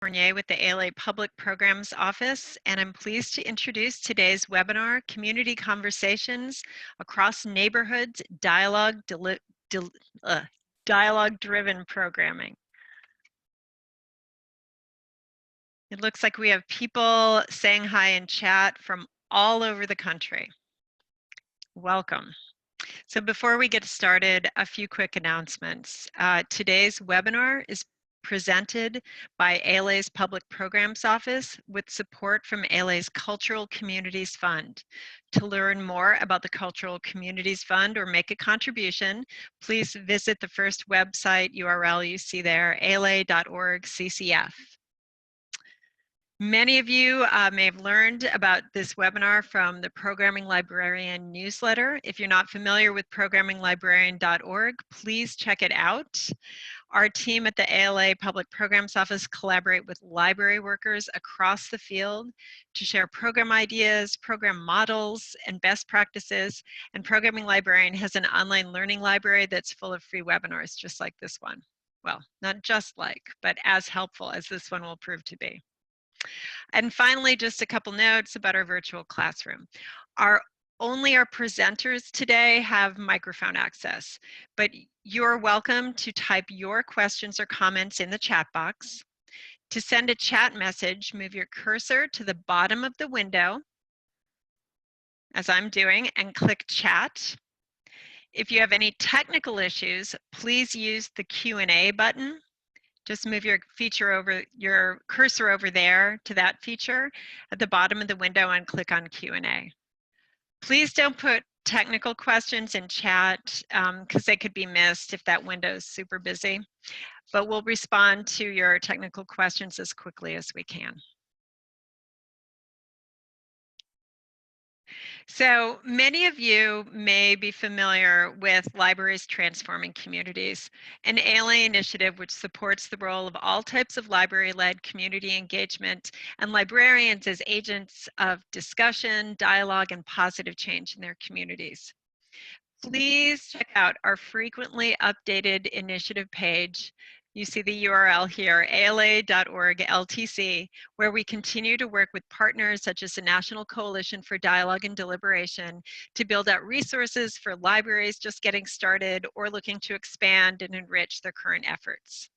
Fournier with the ALA Public Programs Office, and I'm pleased to introduce today's webinar, Community Conversations Across Neighborhoods, Dialogue-Driven Programming. It looks like we have people saying hi in chat from all over the country. Welcome. So before we get started, a few quick announcements. Today's webinar is presented by ALA's Public Programs Office with support from ALA's Cultural Communities Fund. To learn more about the Cultural Communities Fund or make a contribution, please visit the first website URL you see there, ala.org/CCF. Many of you may have learned about this webinar from the Programming Librarian newsletter. If you're not familiar with programminglibrarian.org, please check it out. Our team at the ALA Public Programs Office collaborate with library workers across the field to share program ideas, program models, and best practices. And Programming Librarian has an online learning library that's full of free webinars just like this one. Well, not just like, but as helpful as this one will prove to be. And finally, just a couple notes about our virtual classroom. Only our presenters today have microphone access, but you're welcome to type your questions or comments in the chat box. To send a chat message, move your cursor to the bottom of the window, as I'm doing, and click chat. If you have any technical issues, please use the Q&A button. Just move your cursor over there to that feature at the bottom of the window and click on Q&A. Please don't put technical questions in chat because they could be missed if that window is super busy, but we'll respond to your technical questions as quickly as we can. So many of you may be familiar with Libraries Transforming Communities, an ALA initiative which supports the role of all types of library-led community engagement and librarians as agents of discussion, dialogue, and positive change in their communities. Please check out our frequently updated initiative page. You see the URL here, ala.org/LTC, where we continue to work with partners such as the National Coalition for Dialogue and Deliberation to build out resources for libraries just getting started or looking to expand and enrich their current efforts.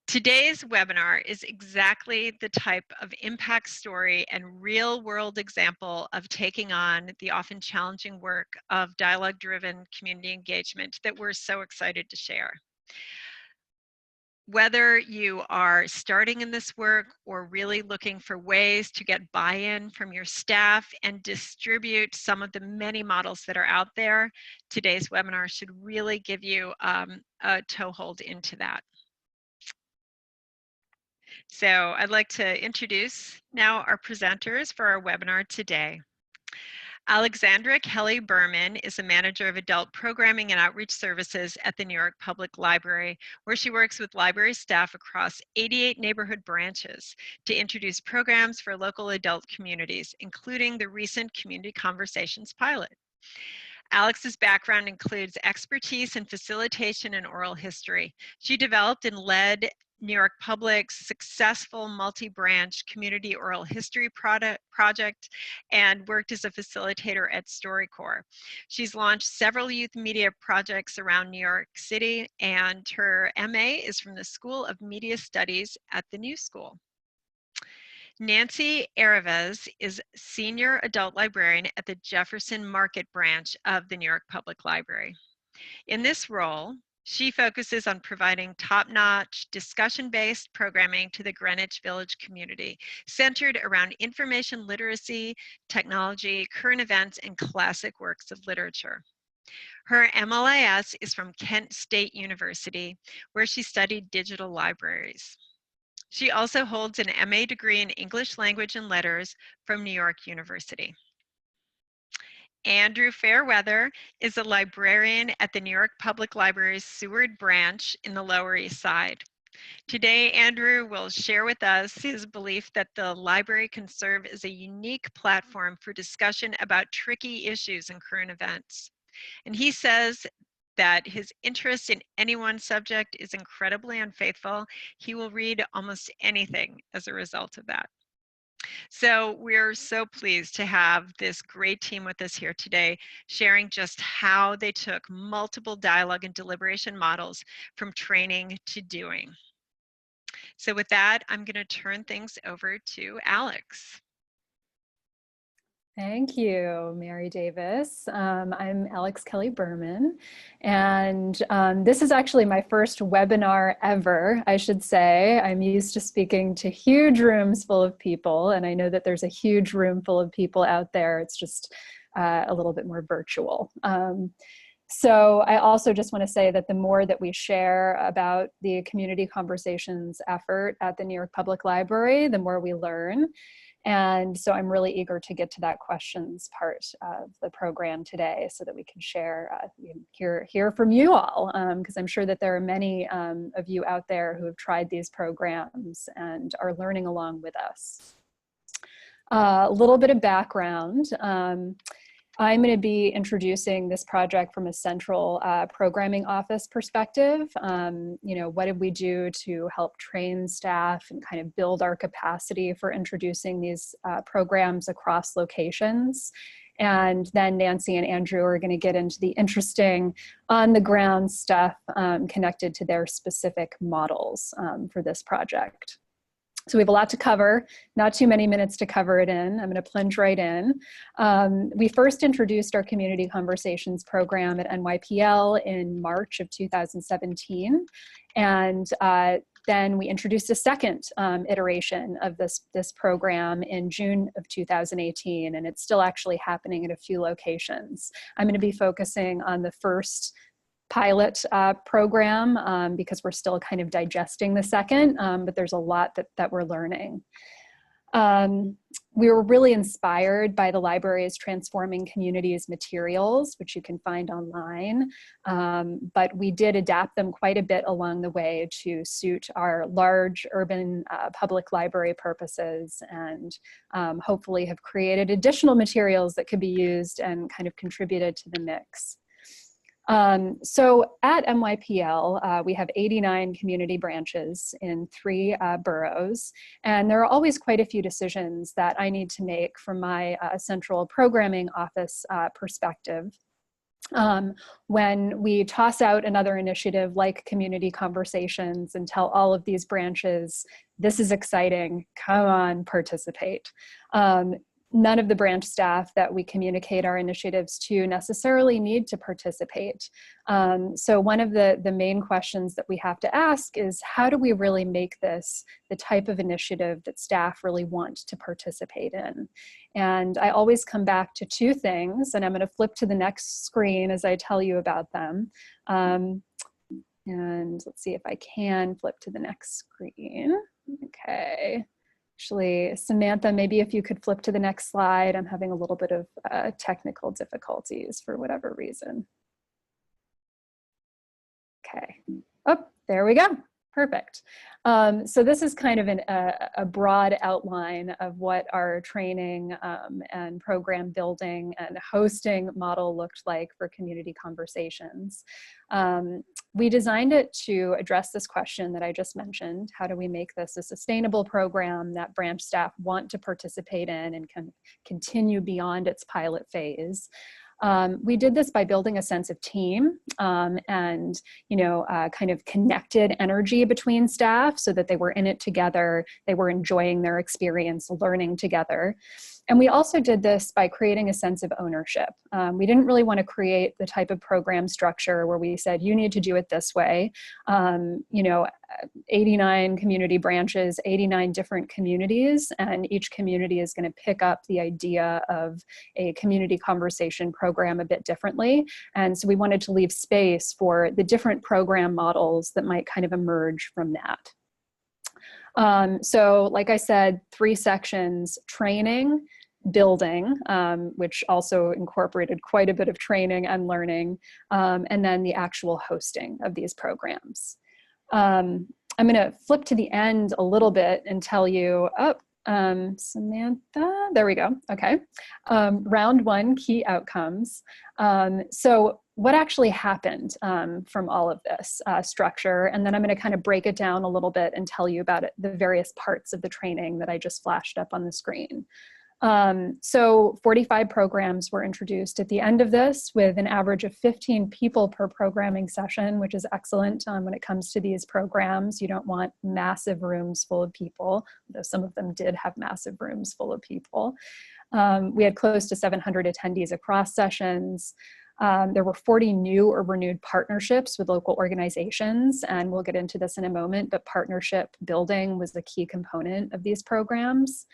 Today's webinar is exactly the type of impact story and real-world example of taking on the often challenging work of dialogue-driven community engagement that we're so excited to share. Whether you are starting in this work or really looking for ways to get buy-in from your staff and distribute some of the many models that are out there, today's webinar should really give you a toehold into that. So I'd like to introduce now our presenters for our webinar today. Alexandra Kelly Berman is a manager of adult programming and outreach services at the New York Public Library, where she works with library staff across 88 neighborhood branches to introduce programs for local adult communities, including the recent Community Conversations pilot. Alex's background includes expertise in facilitation and oral history. She developed and led New York Public's successful multi-branch community oral history project and worked as a facilitator at StoryCorps. She's launched several youth media projects around New York City, and her MA is from the School of Media Studies at the New School. Nancy Araves is Senior Adult Librarian at the Jefferson Market Branch of the New York Public Library. In this role, she focuses on providing top-notch, discussion-based programming to the Greenwich Village community, centered around information literacy, technology, current events, and classic works of literature. Her MLIS is from Kent State University, where she studied digital libraries. She also holds an MA degree in English Language and Letters from New York University. Andrew Fairweather is a librarian at the New York Public Library's Seward branch in the Lower East Side. Today, Andrew will share with us his belief that the library can serve as a unique platform for discussion about tricky issues and current events. And he says that his interest in any one subject is incredibly unfaithful. He will read almost anything as a result of that. So we're so pleased to have this great team with us here today, sharing just how they took multiple dialogue and deliberation models from training to doing. So with that, I'm going to turn things over to Alex. Thank you, Mary Davis. I'm Alex Kelly Berman, and this is actually my first webinar ever, I should say. I'm used to speaking to huge rooms full of people, and I know that there's a huge room full of people out there. It's just a little bit more virtual. So I also just want to say that the more that we share about the community conversations effort at the New York Public Library, the more we learn. And so I'm really eager to get to that questions part of the program today so that we can share, hear from you all, because I'm sure that there are many of you out there who have tried these programs and are learning along with us. A little bit of background. I'm going to be introducing this project from a central programming office perspective. What did we do to help train staff and kind of build our capacity for introducing these programs across locations? And then Nancy and Andrew are going to get into the interesting on-the-ground stuff connected to their specific models for this project. So we have a lot to cover, not too many minutes to cover it in. I'm going to plunge right in. We first introduced our community conversations program at NYPL in March of 2017. And then we introduced a second iteration of this program in June of 2018, and it's still actually happening at a few locations. I'm going to be focusing on the first pilot program because we're still kind of digesting the second, but there's a lot that we're learning. We were really inspired by the library's Transforming Communities materials, which you can find online, but we did adapt them quite a bit along the way to suit our large urban public library purposes, and hopefully have created additional materials that could be used and kind of contributed to the mix. So at NYPL, we have 89 community branches in 3 boroughs, and there are always quite a few decisions that I need to make from my central programming office perspective. When we toss out another initiative like community conversations and tell all of these branches, this is exciting, come on, participate. None of the branch staff that we communicate our initiatives to necessarily need to participate. So one of the main questions that we have to ask is, how do we really make this the type of initiative that staff really want to participate in? And I always come back to 2 things, and I'm going to flip to the next screen as I tell you about them. And let's see if I can flip to the next screen. Okay. Actually, Samantha, maybe if you could flip to the next slide. I'm having a little bit of technical difficulties for whatever reason. Okay. Oh, there we go. Perfect. So this is kind of a broad outline of what our training and program building and hosting model looked like for community conversations. We designed it to address this question that I just mentioned. How do we make this a sustainable program that branch staff want to participate in and can continue beyond its pilot phase? We did this by building a sense of team and, kind of connected energy between staff so that they were in it together, they were enjoying their experience, learning together. And we also did this by creating a sense of ownership. We didn't really want to create the type of program structure where we said, you need to do it this way. 89 community branches, 89 different communities, and each community is going to pick up the idea of a community conversation program a bit differently. And so we wanted to leave space for the different program models that might kind of emerge from that. So like I said, 3 sections: training, building, which also incorporated quite a bit of training and learning, and then the actual hosting of these programs. I'm going to flip to the end a little bit and tell you, Samantha, there we go. Okay. Round 1, key outcomes. So what actually happened from all of this structure. And then I'm going to kind of break it down a little bit and tell you about the various parts of the training that I just flashed up on the screen. So 45 programs were introduced at the end of this, with an average of 15 people per programming session, which is excellent when it comes to these programs. You don't want massive rooms full of people, though some of them did have massive rooms full of people. We had close to 700 attendees across sessions. There were 40 new or renewed partnerships with local organizations, and we'll get into this in a moment, but partnership building was the key component of these programs.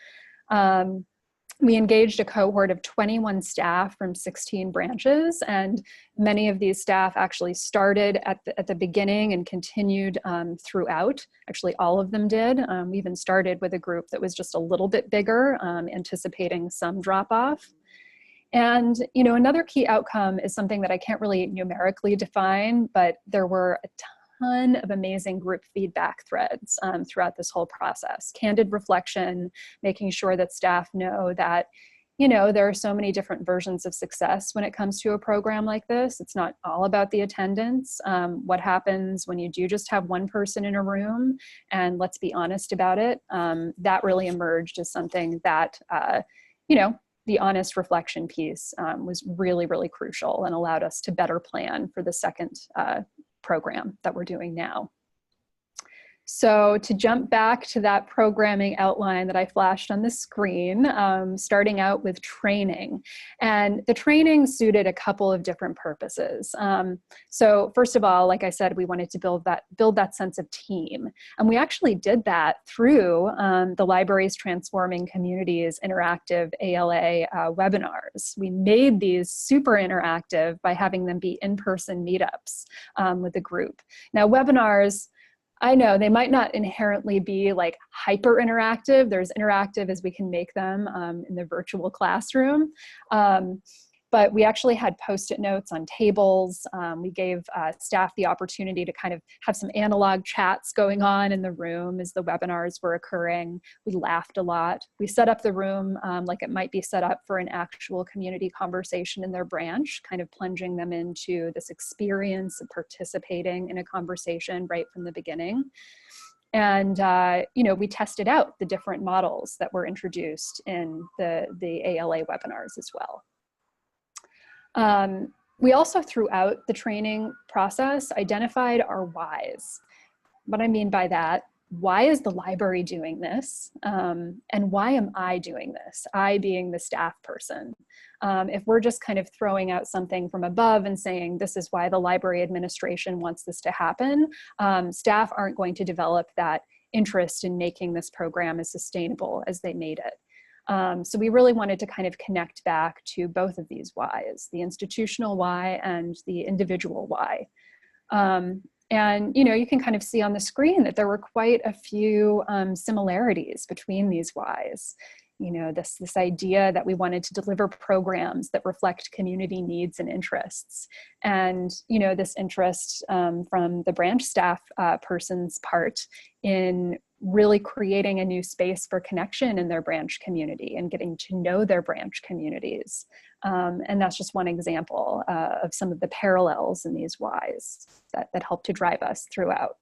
We engaged a cohort of 21 staff from 16 branches, and many of these staff actually started at the beginning and continued throughout. Actually, all of them did. We even started with a group that was just a little bit bigger, anticipating some drop-off. And, you know, another key outcome is something that I can't really numerically define, but there were a ton of amazing group feedback threads throughout this whole process. Candid reflection, making sure that staff know that, you know, there are so many different versions of success when it comes to a program like this. It's not all about the attendance. What happens when you do just have one person in a room, and let's be honest about it, that really emerged as something that, you know, the honest reflection piece was really, really crucial and allowed us to better plan for the second program that we're doing now. So to jump back to that programming outline that I flashed on the screen, starting out with training. And the training suited a couple of different purposes. So first of all, like I said, we wanted to build that sense of team. And we actually did that through the library's Transforming Communities interactive ALA webinars. We made these super interactive by having them be in-person meetups with the group. Now, webinars, I know they might not inherently be like hyper interactive. They're as interactive as we can make them in the virtual classroom. But we actually had Post-it notes on tables. We gave staff the opportunity to kind of have some analog chats going on in the room as the webinars were occurring. We laughed a lot. We set up the room like it might be set up for an actual community conversation in their branch, kind of plunging them into this experience of participating in a conversation right from the beginning. And, you know, we tested out the different models that were introduced in the ALA webinars as well. We also, throughout the training process, identified our whys. What I mean by that, why is the library doing this? And why am I doing this? I being the staff person. If we're just kind of throwing out something from above and saying, this is why the library administration wants this to happen, staff aren't going to develop that interest in making this program as sustainable as they made it. So we really wanted to kind of connect back to both of these whys, the institutional why and the individual why. And, you know, you can kind of see on the screen that there were quite a few similarities between these whys. You know, this idea that we wanted to deliver programs that reflect community needs and interests. And, you know, this interest from the branch staff person's part in really creating a new space for connection in their branch community and getting to know their branch communities. And that's just one example of some of the parallels in these whys that help to drive us throughout.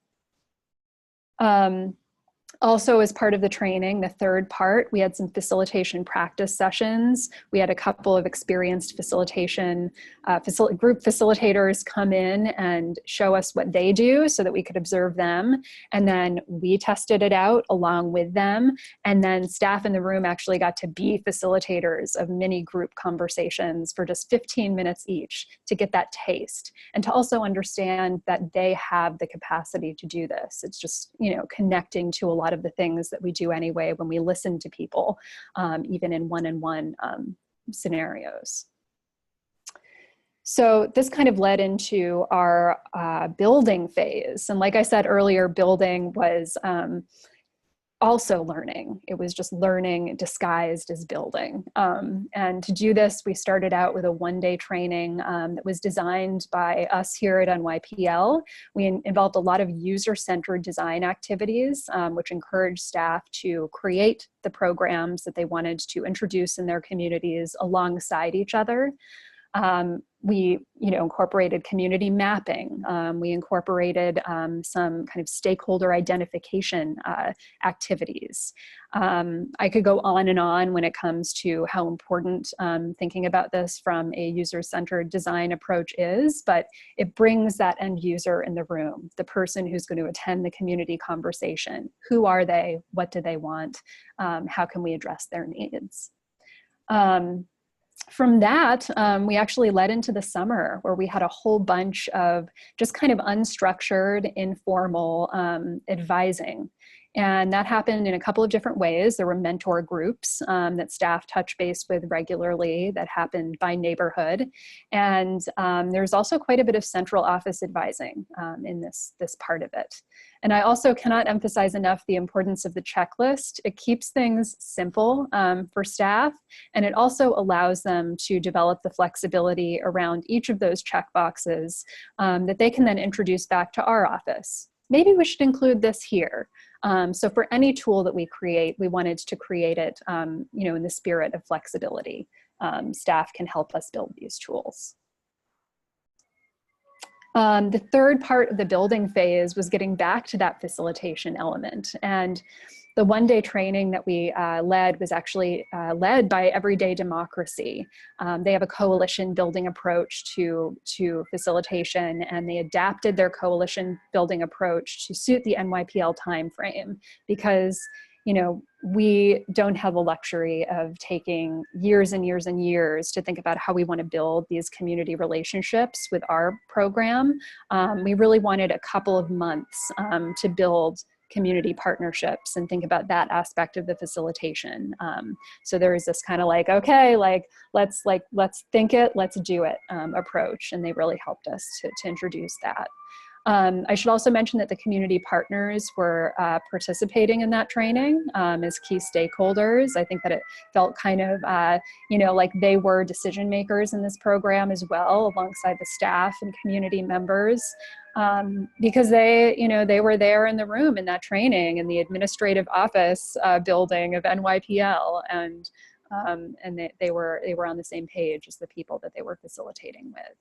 Also, as part of the training, the third part, we had some facilitation practice sessions. We had a couple of experienced facilitation group facilitators come in and show us what they do so that we could observe them. And then we tested it out along with them. And then staff in the room actually got to be facilitators of mini group conversations for just 15 minutes each to get that taste and to also understand that they have the capacity to do this. It's just, you know, connecting to a lot of the things that we do anyway when we listen to people, even in one-on-one scenarios. So this kind of led into our building phase. And like I said earlier, building was also learning. It was just learning disguised as building. And to do this, we started out with a one-day training that was designed by us here at NYPL. We involved a lot of user-centered design activities, which encouraged staff to create the programs that they wanted to introduce in their communities alongside each other. We, incorporated community mapping. We incorporated some kind of stakeholder identification activities. I could go on and on when it comes to how important thinking about this from a user-centered design approach is, but it brings that end user in the room, the person who's going to attend the community conversation. Who are they? What do they want? How can we address their needs? From that, we actually led into the summer where we had a whole bunch of just kind of unstructured, informal advising. And that happened in a couple of different ways. There were mentor groups that staff touch base with regularly that happened by neighborhood. And there's also quite a bit of central office advising in this part of it. And I also cannot emphasize enough the importance of the checklist. It keeps things simple for staff, and it also allows them to develop the flexibility around each of those checkboxes that they can then introduce back to our office. Maybe we should include this here. So for any tool that we create, we wanted to create it in the spirit of flexibility. Staff can help us build these tools. The third part of the building phase was getting back to that facilitation element. And the one-day training that we led was actually led by Everyday Democracy. They have a coalition building approach to facilitation, and they adapted their coalition building approach to suit the NYPL timeframe because we don't have the luxury of taking years and years and years to think about how we want to build these community relationships with our program. We really wanted a couple of months to build community partnerships and think about that aspect of the facilitation. So there was this kind of like, okay, let's think it, let's do it approach. And they really helped us to introduce that. I should also mention that the community partners were participating in that training as key stakeholders. I think that it felt kind of, like they were decision makers in this program as well, alongside the staff and community members, because they were there in the room in that training in the administrative office building of NYPL, and they were on the same page as the people that they were facilitating with.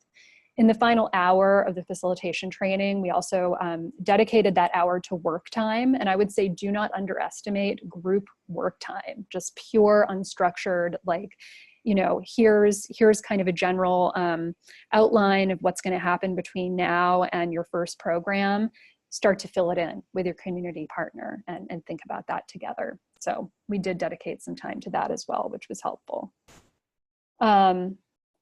In the final hour of the facilitation training, we also dedicated that hour to work time. And I would say do not underestimate group work time, just pure unstructured, here's kind of a general outline of what's going to happen between now and your first program. Start to fill it in with your community partner and think about that together. So we did dedicate some time to that as well, which was helpful.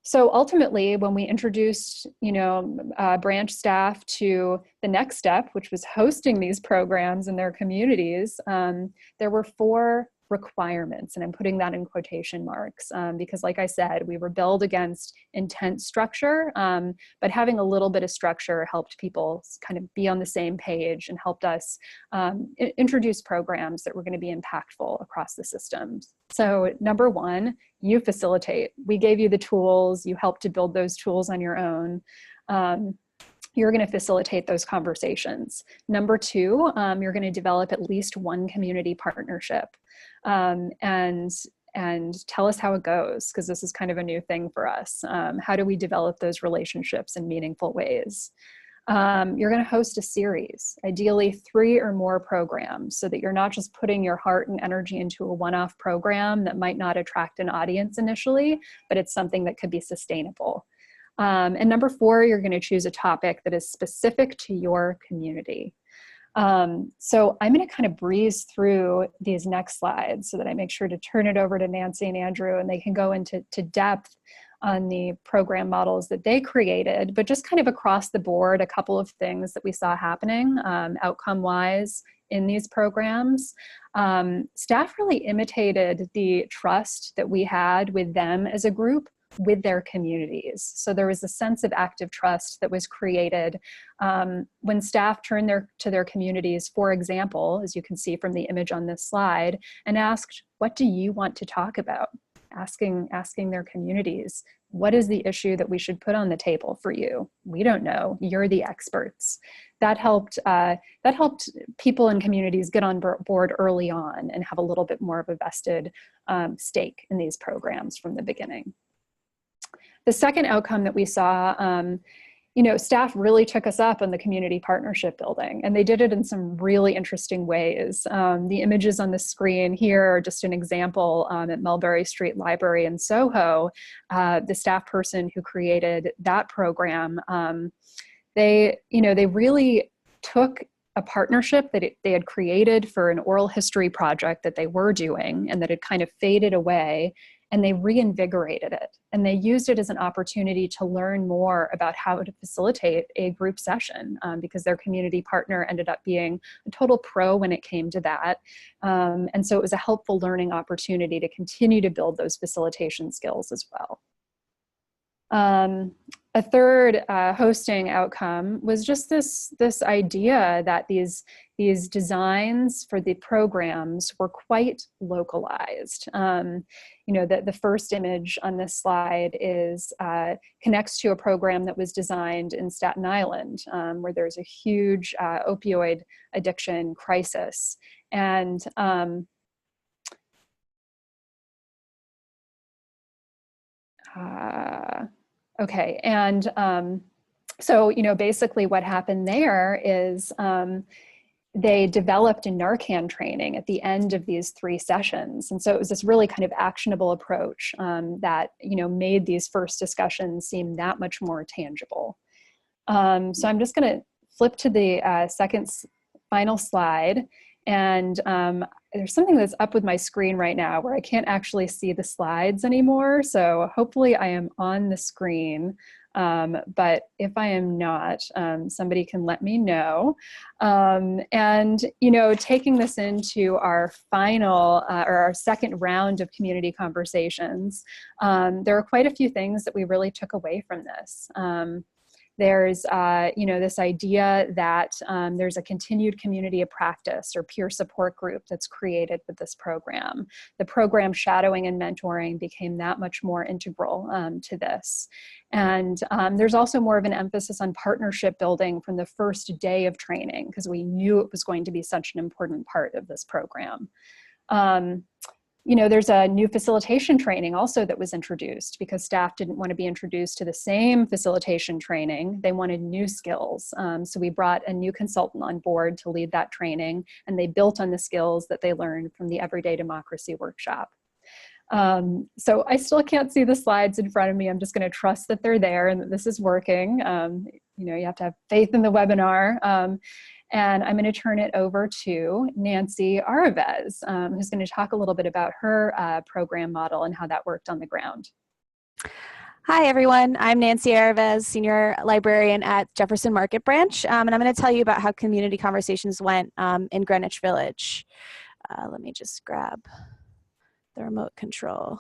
So ultimately, when we introduced, branch staff to the next step, which was hosting these programs in their communities, there were 4 requirements, and I'm putting that in quotation marks because, like I said, we rebelled against intense structure, but having a little bit of structure helped people kind of be on the same page and helped us introduce programs that were going to be impactful across the systems. So number 1, you facilitate. We gave you the tools, you helped to build those tools on your own. You're going to facilitate those conversations. Number 2, you're going to develop at least one community partnership and tell us how it goes, because this is kind of a new thing for us. How do we develop those relationships in meaningful ways? You're going to host a series, ideally 3 or more programs, so that you're not just putting your heart and energy into a one-off program that might not attract an audience initially, but it's something that could be sustainable. And number 4, you're going to choose a topic that is specific to your community. So I'm going to kind of breeze through these next slides so that I make sure to turn it over to Nancy and Andrew, and they can go into depth on the program models that they created, but just kind of across the board, a couple of things that we saw happening outcome-wise in these programs. Staff really imitated the trust that we had with them as a group with their communities. So there was a sense of active trust that was created when staff turned to their communities, for example, as you can see from the image on this slide, and asked, what do you want to talk about? Asking their communities, what is the issue that we should put on the table for you? We don't know, you're the experts. That helped people in communities get on board early on and have a little bit more of a vested stake in these programs from the beginning. The second outcome that we saw, you know, staff really took us up on the community partnership building, and they did it in some really interesting ways. The images on the screen here are just an example at Mulberry Street Library in Soho. The staff person who created that program, they really took a partnership that they had created for an oral history project that they were doing and that had kind of faded away, and they reinvigorated it. And they used it as an opportunity to learn more about how to facilitate a group session, because their community partner ended up being a total pro when it came to that. And so it was a helpful learning opportunity to continue to build those facilitation skills as well. A third hosting outcome was just this idea that these designs for the programs were quite localized. You know, the first image on this slide is connects to a program that was designed in Staten Island, where there's a huge opioid addiction crisis. And okay, and so, you know, basically what happened there is they developed a Narcan training at the end of these 3 sessions. And so it was this really kind of actionable approach that, you know, made these first discussions seem that much more tangible. So I'm just gonna flip to the final slide. And there's something that's up with my screen right now where I can't actually see the slides anymore. So hopefully I am on the screen. But if I am not, somebody can let me know. And, you know, taking this into our final or our second round of community conversations, there are quite a few things that we really took away from this. There's, you know, this idea that there's a continued community of practice or peer support group that's created with this program. The program shadowing and mentoring became that much more integral to this. And there's also more of an emphasis on partnership building from the first day of training, because we knew it was going to be such an important part of this program. You know, there's a new facilitation training also that was introduced because staff didn't want to be introduced to the same facilitation training. They wanted new skills. So we brought a new consultant on board to lead that training, and they built on the skills that they learned from the Everyday Democracy workshop. So I still can't see the slides in front of me. I'm just going to trust that they're there and that this is working. You know, you have to have faith in the webinar. And I'm going to turn it over to Nancy Araves, who's going to talk a little bit about her program model and how that worked on the ground. Hi, everyone. I'm Nancy Araves, Senior Librarian at Jefferson Market Branch, and I'm going to tell you about how community conversations went in Greenwich Village. Let me just grab the remote control.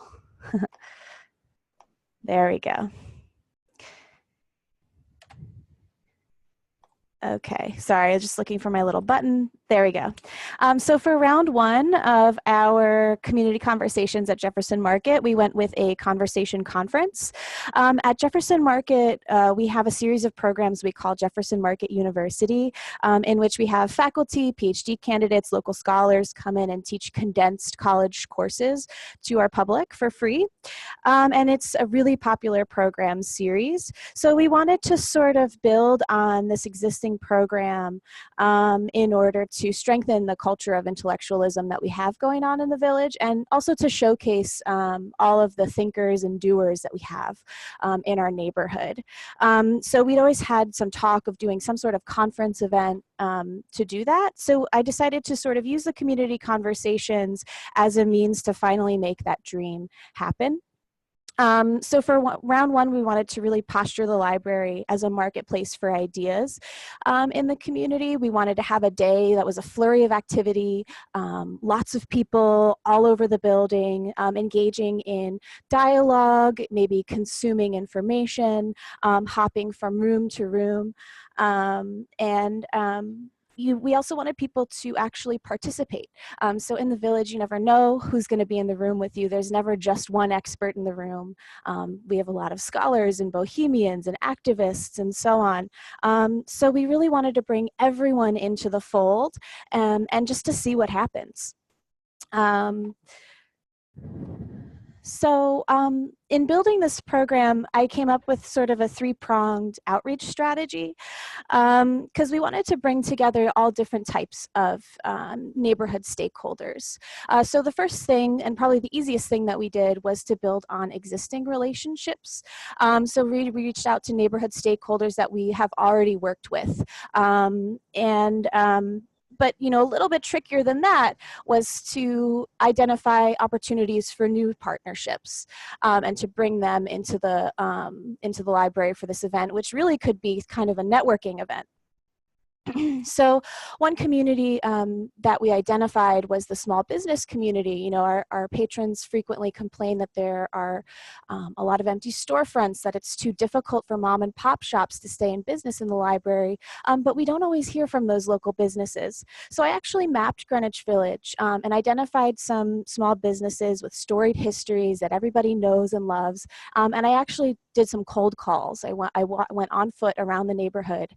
There we go. Okay, sorry, I was just looking for my little button. There we go. So for round 1 of our community conversations at Jefferson Market, we went with a conversation conference. At Jefferson Market, we have a series of programs we call Jefferson Market University, in which we have faculty, PhD candidates, local scholars come in and teach condensed college courses to our public for free. And it's a really popular program series. So we wanted to sort of build on this existing program in order to strengthen the culture of intellectualism that we have going on in the village, and also to showcase all of the thinkers and doers that we have in our neighborhood. So we'd always had some talk of doing some sort of conference event to do that. So I decided to sort of use the community conversations as a means to finally make that dream happen. So for round 1, we wanted to really posture the library as a marketplace for ideas in the community. We wanted to have a day that was a flurry of activity, lots of people all over the building, engaging in dialogue, maybe consuming information, hopping from room to room, we also wanted people to actually participate. So in the village, you never know who's going to be in the room with you. There's never just one expert in the room. We have a lot of scholars and bohemians and activists and so on. So we really wanted to bring everyone into the fold and just to see what happens. So in building this program, I came up with sort of a three-pronged outreach strategy because we wanted to bring together all different types of neighborhood stakeholders. So the first thing, and probably the easiest thing that we did, was to build on existing relationships. So we reached out to neighborhood stakeholders that we have already worked with. But a little bit trickier than that was to identify opportunities for new partnerships and to bring them into the library for this event, which really could be kind of a networking event. So one community that we identified was the small business community. Our patrons frequently complain that there are a lot of empty storefronts, that it's too difficult for mom and pop shops to stay in business in the library, but we don't always hear from those local businesses. So I actually mapped Greenwich Village and identified some small businesses with storied histories that everybody knows and loves, and I actually did some cold calls. I went on foot around the neighborhood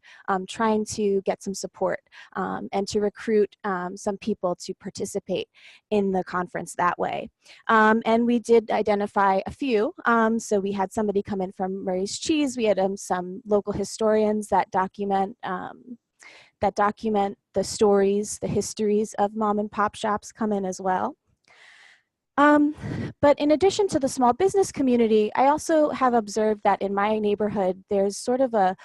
trying to get some support and to recruit some people to participate in the conference that way. And we did identify a few. So we had somebody come in from Murray's Cheese. We had some local historians that document the stories, the histories of mom and pop shops come in as well. But in addition to the small business community, I also have observed that in my neighborhood, there's sort of a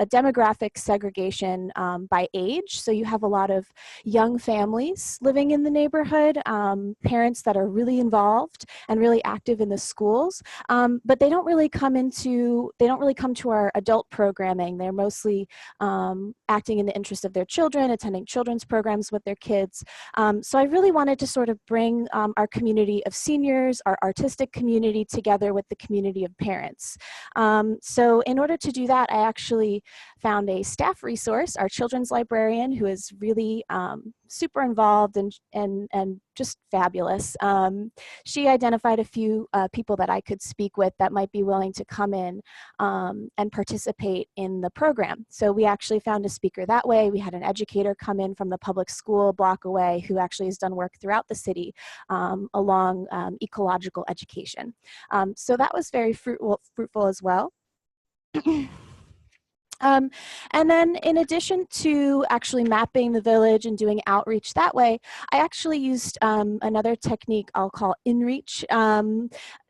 demographic segregation by age. So you have a lot of young families living in the neighborhood, parents that are really involved and really active in the schools, but they don't really come to our adult programming. They're mostly acting in the interest of their children, attending children's programs with their kids. So I really wanted to sort of bring our community of seniors, our artistic community, together with the community of parents. So in order to do that, I actually found a staff resource, our children's librarian, who is really super involved and just fabulous. She identified a few people that I could speak with that might be willing to come in and participate in the program. So we actually found a speaker that way. We had an educator come in from the public school block away who actually has done work throughout the city along ecological education. So that was very fruitful as well. And then in addition to actually mapping the village and doing outreach that way, I actually used another technique I'll call inreach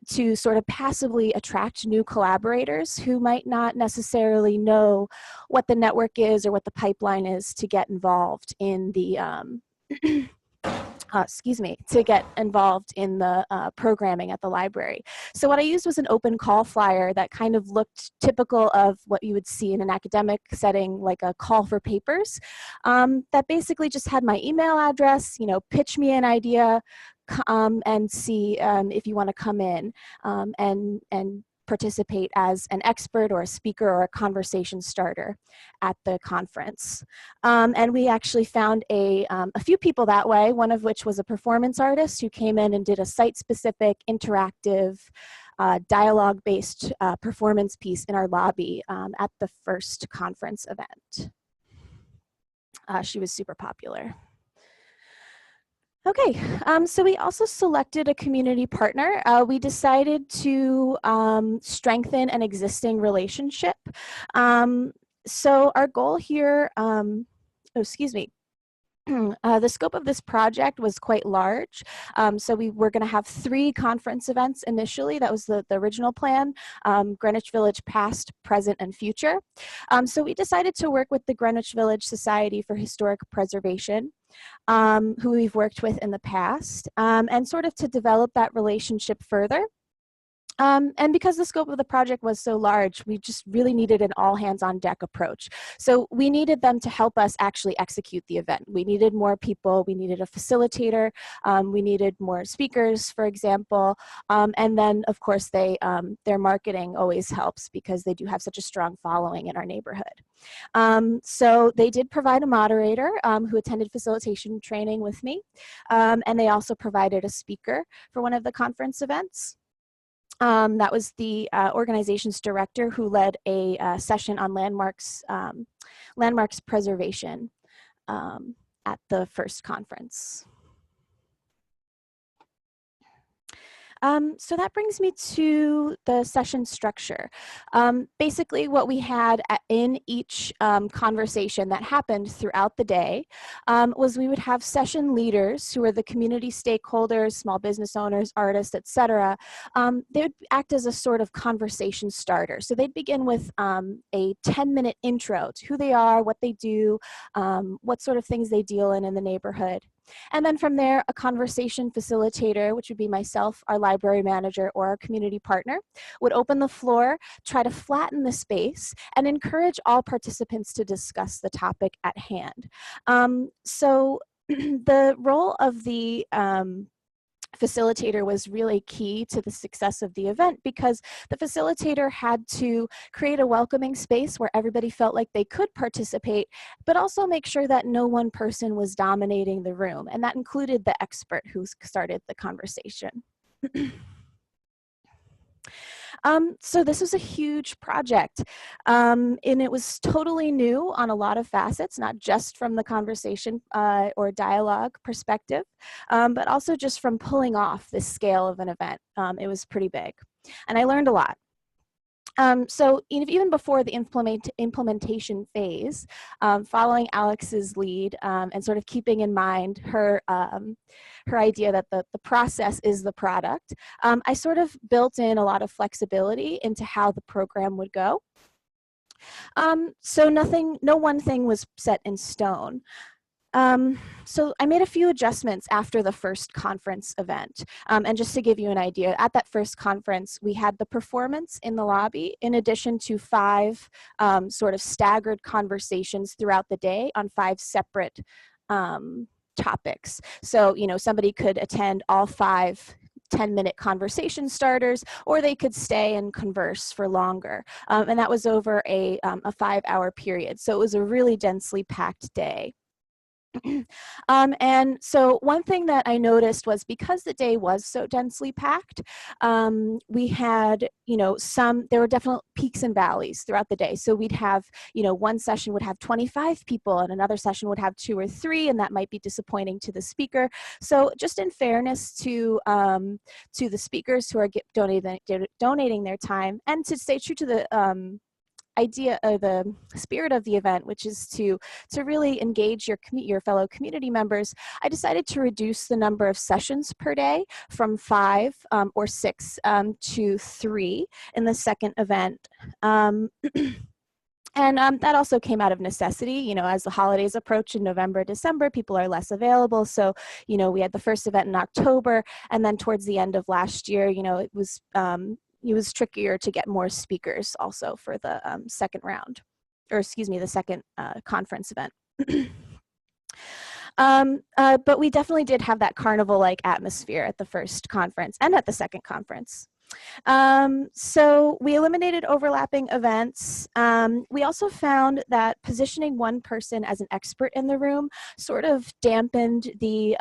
to sort of passively attract new collaborators who might not necessarily know what the network is or what the pipeline is to get involved in the programming at the library. So what I used was an open call flyer that kind of looked typical of what you would see in an academic setting, like a call for papers, that basically just had my email address, pitch me an idea, and see if you want to come in and participate as an expert or a speaker or a conversation starter at the conference. And we actually found a few people that way, one of which was a performance artist who came in and did a site-specific, interactive, dialogue-based performance piece in our lobby at the first conference event. She was super popular. Okay, so we also selected a community partner. We decided to strengthen an existing relationship. So our goal here, the scope of this project was quite large. So we were going to have 3 conference events initially. That was the original plan, Greenwich Village past, present, and future. So we decided to work with the Greenwich Village Society for Historic Preservation, who we've worked with in the past, and sort of to develop that relationship further. And because the scope of the project was so large, we just really needed an all-hands-on-deck approach. So we needed them to help us actually execute the event. We needed more people. We needed a facilitator. We needed more speakers, for example. And then, of course, their marketing always helps because they do have such a strong following in our neighborhood. So they did provide a moderator who attended facilitation training with me. And they also provided a speaker for one of the conference events. That was the organization's director who led a session on landmarks preservation at the first conference. So that brings me to the session structure. Basically, what we had in each conversation that happened throughout the day was we would have session leaders who are the community stakeholders, small business owners, artists, etc. They would act as a sort of conversation starter. So they'd begin with a 10-minute intro to who they are, what they do, what sort of things they deal in the neighborhood. And then from there, a conversation facilitator, which would be myself, our library manager, or our community partner, would open the floor, try to flatten the space, and encourage all participants to discuss the topic at hand. So the role of the facilitator was really key to the success of the event, because the facilitator had to create a welcoming space where everybody felt like they could participate, but also make sure that no one person was dominating the room. And that included the expert who started the conversation. So this was a huge project, and it was totally new on a lot of facets, not just from the conversation or dialogue perspective, but also just from pulling off this scale of an event. It was pretty big, and I learned a lot. So even before the implementation phase, following Alex's lead and sort of keeping in mind her idea that the process is the product, I sort of built in a lot of flexibility into how the program would go. So no one thing was set in stone. So I made a few adjustments after the first conference event. And just to give you an idea, at that first conference, we had the performance in the lobby, in addition to 5 sort of staggered conversations throughout the day on 5 separate topics. So, somebody could attend all 5 10-minute conversation starters, or they could stay and converse for longer. And that was over a 5-hour period. So it was a really densely packed day. And so one thing that I noticed was, because the day was so densely packed, we had, there were definite peaks and valleys throughout the day. So we'd have, one session would have 25 people and another session would have 2 or 3, and that might be disappointing to the speaker. So just in fairness to the speakers who are donating their time, and to stay true to the idea of the spirit of the event, which is to really engage your fellow community members, I decided to reduce the number of sessions per day from 5 or 6 to 3 in the second event. And that also came out of necessity. As the holidays approach in November, December, people are less available. So, we had the first event in October, and then towards the end of last year, it was trickier to get more speakers also for the second round, or excuse me, the second conference event. But we definitely did have that carnival-like atmosphere at the first conference and at the second conference. So we eliminated overlapping events. We also found that positioning one person as an expert in the room sort of dampened the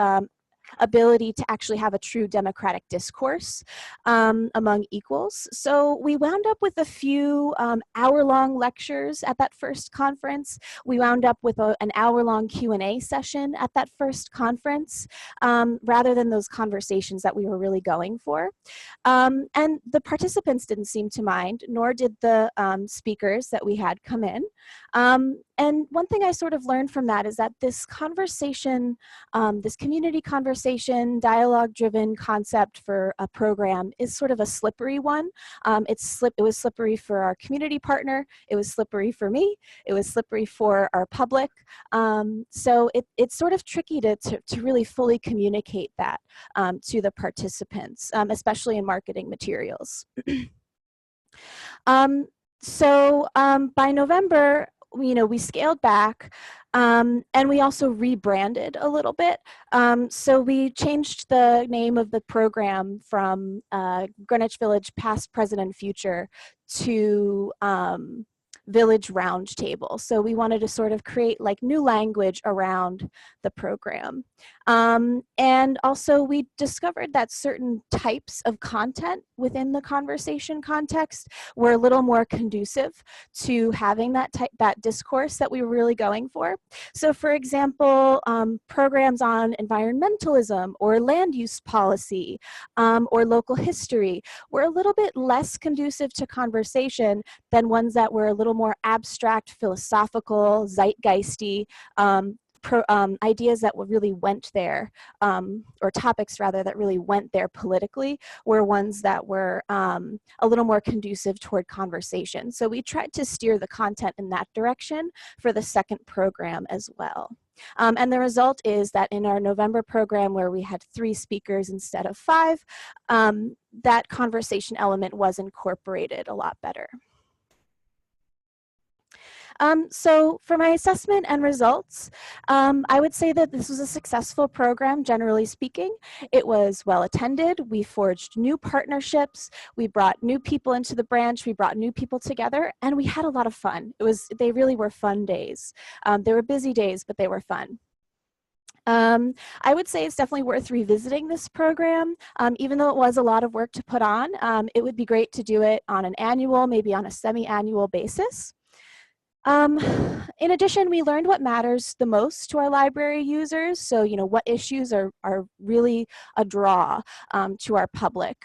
ability to actually have a true democratic discourse among equals. So we wound up with a few hour-long lectures at that first conference. We wound up with an hour-long Q&A session at that first conference, rather than those conversations that we were really going for. And the participants didn't seem to mind, nor did the speakers that we had come in. And one thing I sort of learned from that is that this conversation, this community conversation, dialogue-driven concept for a program is sort of a slippery one. It was slippery for our community partner. It was slippery for me. It was slippery for our public. So it's sort of tricky to really fully communicate that to the participants, especially in marketing materials. So by November, we scaled back, and we also rebranded a little bit. So we changed the name of the program from Greenwich Village Past, Present, and Future to Village Roundtable. So we wanted to sort of create like new language around the program. And also we discovered that certain types of content within the conversation context were a little more conducive to having that discourse that we were really going for. So for example, programs on environmentalism or land use policy or local history were a little bit less conducive to conversation than ones that were a little more abstract, philosophical, zeitgeisty, ideas that really went there, or topics rather that really went there politically, were ones that were a little more conducive toward conversation. So we tried to steer the content in that direction for the second program as well. And the result is that in our November program, where we had 3 speakers instead of 5, that conversation element was incorporated a lot better. So for my assessment and results, I would say that this was a successful program, generally speaking. It was well attended. We forged new partnerships. We brought new people into the branch. We brought new people together, and we had a lot of fun. They really were fun days. They were busy days, but they were fun. I would say it's definitely worth revisiting this program. Even though it was a lot of work to put on, it would be great to do it on an annual, maybe on a semi-annual basis. In addition, we learned what matters the most to our library users. So, what issues are really a draw to our public.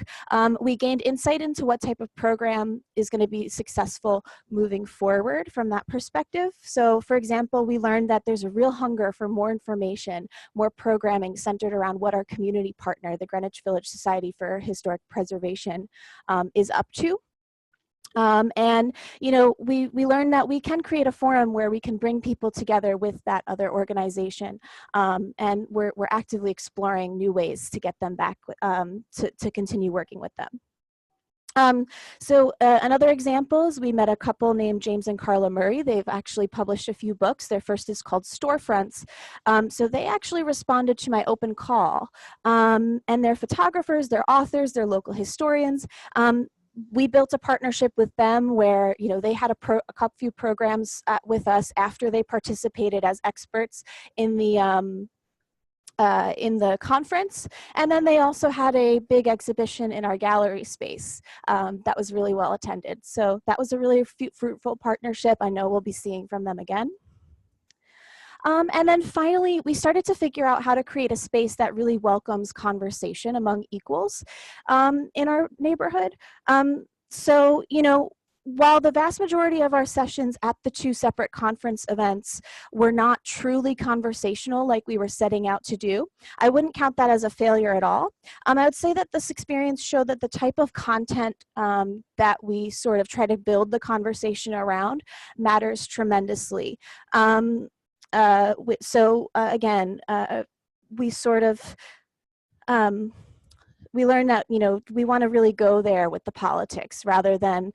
We gained insight into what type of program is going to be successful moving forward from that perspective. So, for example, we learned that there's a real hunger for more information, more programming centered around what our community partner, the Greenwich Village Society for Historic Preservation, is up to. And we learned that we can create a forum where we can bring people together with that other organization, and we're actively exploring new ways to get them back to continue working with them. Another example is we met a couple named James and Carla Murray. They've actually published a few books. Their first is called Storefronts. So they actually responded to my open call, and they're photographers, they're authors, they're local historians. We built a partnership with them where they had a few programs with us after they participated as experts in the conference, and then they also had a big exhibition in our gallery space that was really well attended. So that was a really fruitful partnership. I know we'll be seeing from them again. And then finally, we started to figure out how to create a space that really welcomes conversation among equals in our neighborhood. While the vast majority of our sessions at the 2 separate conference events were not truly conversational like we were setting out to do, I wouldn't count that as a failure at all. I would say that this experience showed that the type of content that we sort of try to build the conversation around matters tremendously. We sort of, we learned that, we want to really go there with the politics rather than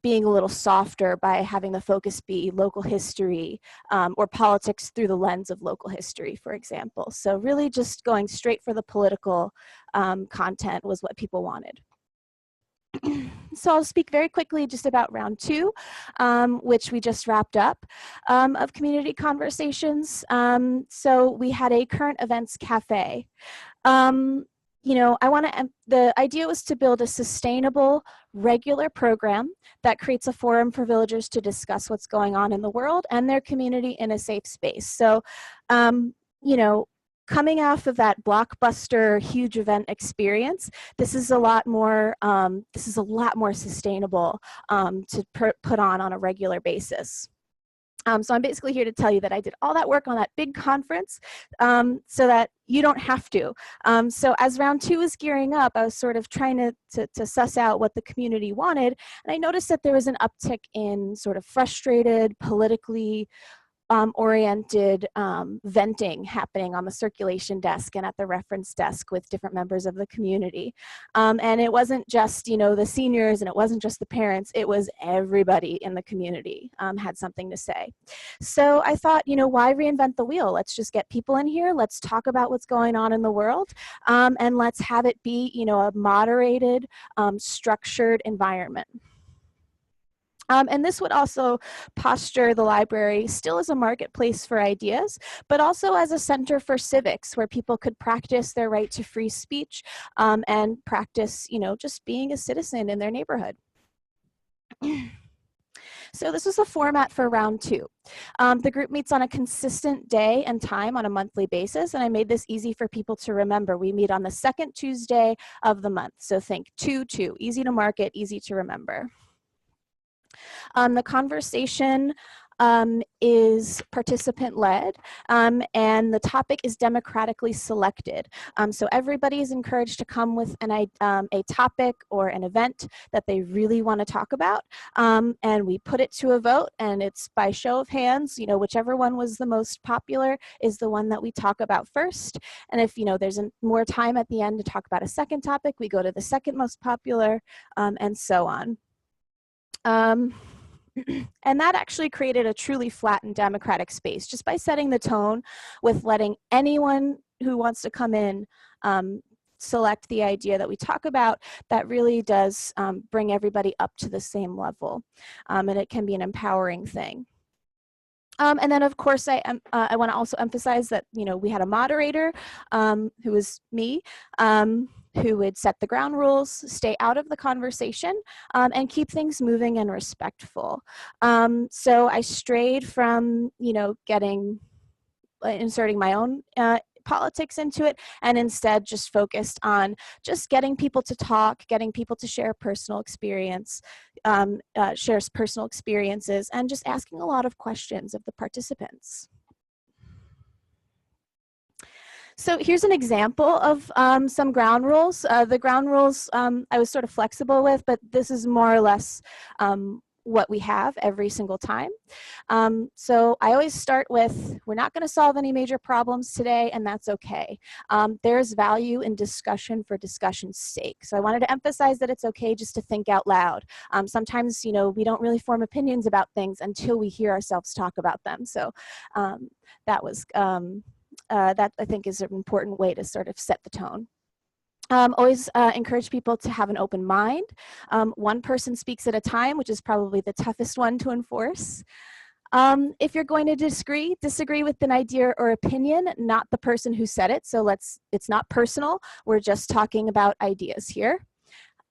being a little softer by having the focus be local history or politics through the lens of local history, for example. So really just going straight for the political content was what people wanted. So I'll speak very quickly just about round 2, which we just wrapped up, of community conversations. So we had a current events cafe. The idea was to build a sustainable, regular program that creates a forum for villagers to discuss what's going on in the world and their community in a safe space. So, coming off of that blockbuster huge event experience, this is a lot more sustainable to put on a regular basis. So I'm basically here to tell you that I did all that work on that big conference so that you don't have to. So as round 2 was gearing up, I was sort of trying to suss out what the community wanted, and I noticed that there was an uptick in sort of frustrated, politically oriented venting happening on the circulation desk and at the reference desk with different members of the community. And it wasn't just, the seniors, and it wasn't just the parents, it was everybody in the community had something to say. So I thought, why reinvent the wheel? Let's just get people in here, let's talk about what's going on in the world, and let's have it be, a moderated, structured environment. And this would also posture the library still as a marketplace for ideas, but also as a center for civics where people could practice their right to free speech and practice, just being a citizen in their neighborhood. So this was the format for round 2. The group meets on a consistent day and time on a monthly basis, and I made this easy for people to remember. We meet on the second Tuesday of the month, so think 2-2, easy to market, easy to remember. The conversation is participant-led, and the topic is democratically selected. So everybody is encouraged to come with a topic or an event that they really want to talk about, and we put it to a vote, and it's by show of hands. Whichever one was the most popular is the one that we talk about first. And if there's more time at the end to talk about a second topic, we go to the second most popular, and so on. And that actually created a truly flat and democratic space just by setting the tone with letting anyone who wants to come in select the idea that we talk about. That really does bring everybody up to the same level, and it can be an empowering thing. And then, of course, I want to also emphasize that we had a moderator who was me, who would set the ground rules, stay out of the conversation, and keep things moving and respectful. So I strayed from inserting my own politics into it, and instead just focused on just getting people to talk, getting people to share personal experience, shares personal experiences, and just asking a lot of questions of the participants. So here's an example of some ground rules. The ground rules I was sort of flexible with, but this is more or less what we have every single time. So I always start with, we're not going to solve any major problems today, and that's okay. There's value in discussion for discussion's sake. So I wanted to emphasize that it's okay just to think out loud. Sometimes, we don't really form opinions about things until we hear ourselves talk about them. So that was, that I think is an important way to sort of set the tone. Always encourage people to have an open mind. One person speaks at a time, which is probably the toughest one to enforce. If you're going to disagree with an idea or opinion, not the person who said it. So it's not personal. We're just talking about ideas here.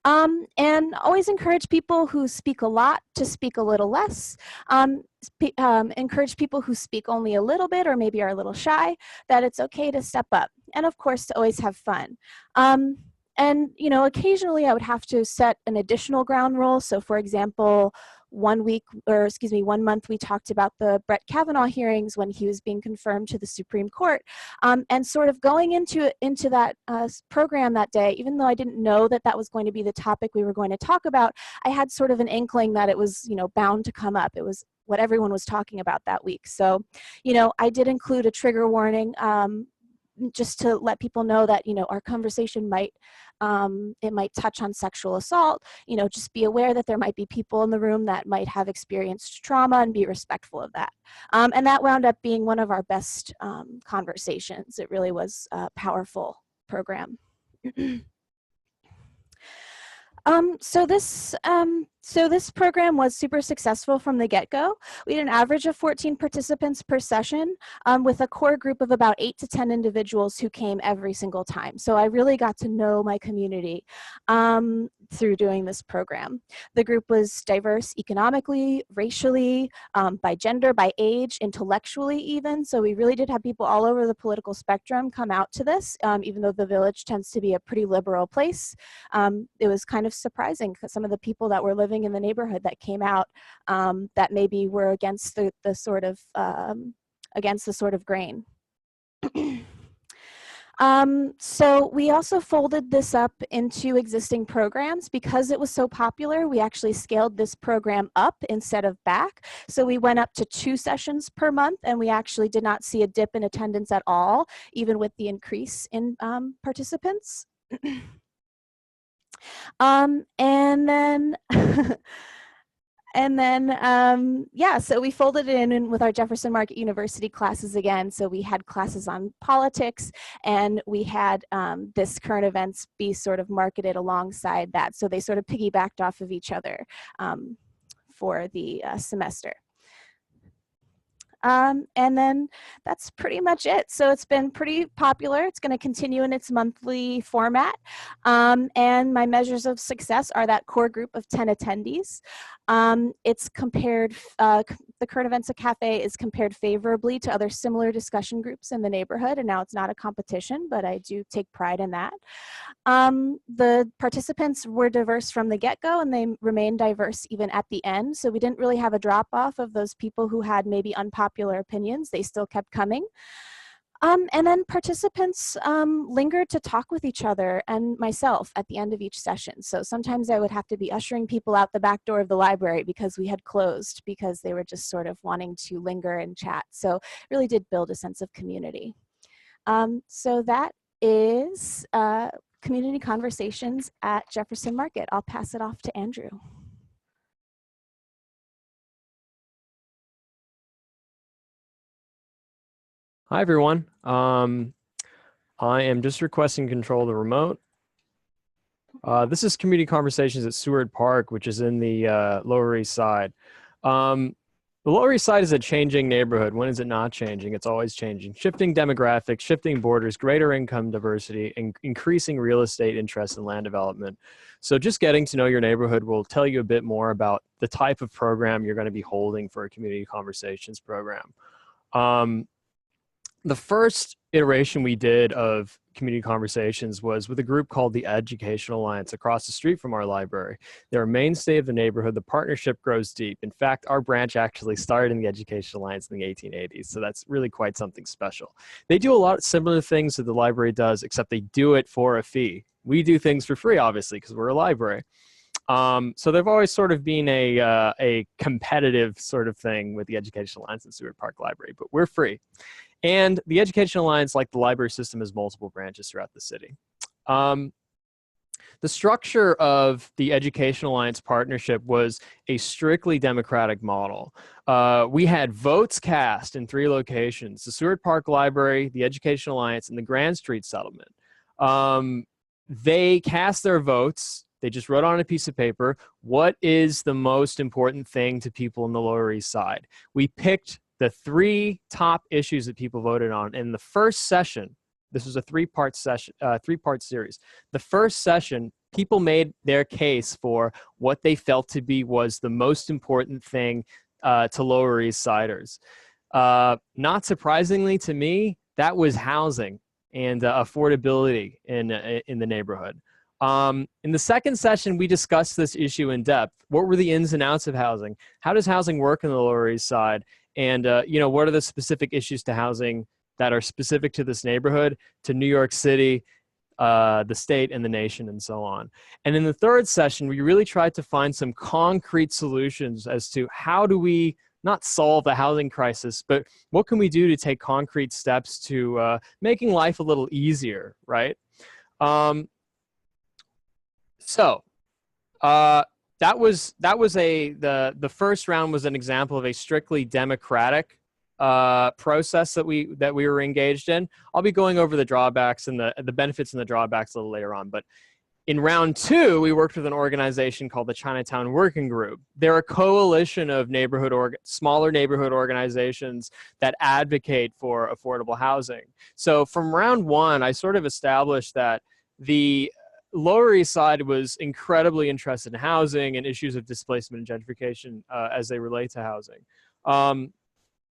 And always encourage people who speak a lot to speak a little less. Encourage people who speak only a little bit or maybe are a little shy, that it's okay to step up. And of course, to always have fun. And occasionally I would have to set an additional ground rule. So for example, 1 month we talked about the Brett Kavanaugh hearings when he was being confirmed to the Supreme Court, and sort of going into that program that day, even though I didn't know that that was going to be the topic we were going to talk about, I had sort of an inkling that it was bound to come up. It was what everyone was talking about that week. So I did include a trigger warning just to let people know that our conversation might touch on sexual assault. Just be aware that there might be people in the room that might have experienced trauma, and be respectful of that. And that wound up being one of our best conversations. It really was a powerful program. So this program was super successful from the get-go. We had an average of 14 participants per session, with a core group of about 8 to 10 individuals who came every single time. So I really got to know my community through doing this program. The group was diverse economically, racially, by gender, by age, intellectually even. So we really did have people all over the political spectrum come out to this, even though the Village tends to be a pretty liberal place. It was kind of surprising because some of the people that were living in the neighborhood that came out that maybe were against the sort of grain. So we also folded this up into existing programs. Because it was so popular, we actually scaled this program up instead of back. So we went up to 2 sessions per month, and we actually did not see a dip in attendance at all, even with the increase in participants. So we folded it in with our Jefferson Market University classes again. So we had classes on politics, and we had this current events be sort of marketed alongside that. So they sort of piggybacked off of each other for the semester. And then that's pretty much it. So it's been pretty popular. It's going to continue in its monthly format. And my measures of success are that core group of 10 attendees. It's compared, the current events of Café is compared favorably to other similar discussion groups in the neighborhood. And now it's not a competition, but I do take pride in that. The participants were diverse from the get-go, and they remained diverse even at the end. So we didn't really have a drop-off of those people who had maybe unpopular opinions. They still kept coming. And then participants lingered to talk with each other and myself at the end of each session. So sometimes I would have to be ushering people out the back door of the library because we had closed, because they were just sort of wanting to linger and chat. So it really did build a sense of community. So that is community conversations at Jefferson Market. I'll pass it off to Andrew. Hi, everyone. I am just requesting control of the remote. This is community conversations at Seward Park, which is in the Lower East Side. The Lower East Side is a changing neighborhood. When is it not changing? It's always changing. Shifting demographics, shifting borders, greater income diversity, and increasing real estate interest in land development. So just getting to know your neighborhood will tell you a bit more about the type of program you're going to be holding for a community conversations program. The first iteration we did of community conversations was with a group called the Education Alliance across the street from our library. They're a mainstay of the neighborhood. The partnership grows deep. In fact, our branch actually started in the Education Alliance in the 1880s, so that's really quite something special. They do a lot of similar things that the library does, except they do it for a fee. We do things for free, obviously, because we're a library. So they've always sort of been a competitive sort of thing with the Education Alliance and Seward Park Library, but we're free. And the Education Alliance, like the library system, has multiple branches throughout the city. The structure of the Education Alliance partnership was a strictly democratic model. We had votes cast in 3 locations: the Seward Park Library, the Education Alliance, and the Grand Street Settlement. They cast their votes. They just wrote on a piece of paper, what is the most important thing to people in the Lower East Side? We picked the 3 top issues that people voted on. In the first session, this was a 3-part session, 3-part series. The first session, people made their case for what they felt to be was the most important thing to Lower East Siders. Not surprisingly to me, that was housing and affordability in the neighborhood. In the second session, we discussed this issue in depth. What were the ins and outs of housing? How does housing work in the Lower East Side? And, you know, what are the specific issues to housing that are specific to this neighborhood, to New York City, the state, and the nation, and so on. And in the third session, we really tried to find some concrete solutions as to how do we not solve the housing crisis, but what can we do to take concrete steps to making life a little easier, right? The first round was an example of a strictly democratic process that we were engaged in. I'll be going over the drawbacks and the benefits and the drawbacks a little later on. But in round 2, we worked with an organization called the Chinatown Working Group. They're a coalition of smaller neighborhood organizations that advocate for affordable housing. So from round 1, I sort of established that the Lower East Side was incredibly interested in housing and issues of displacement and gentrification as they relate to housing.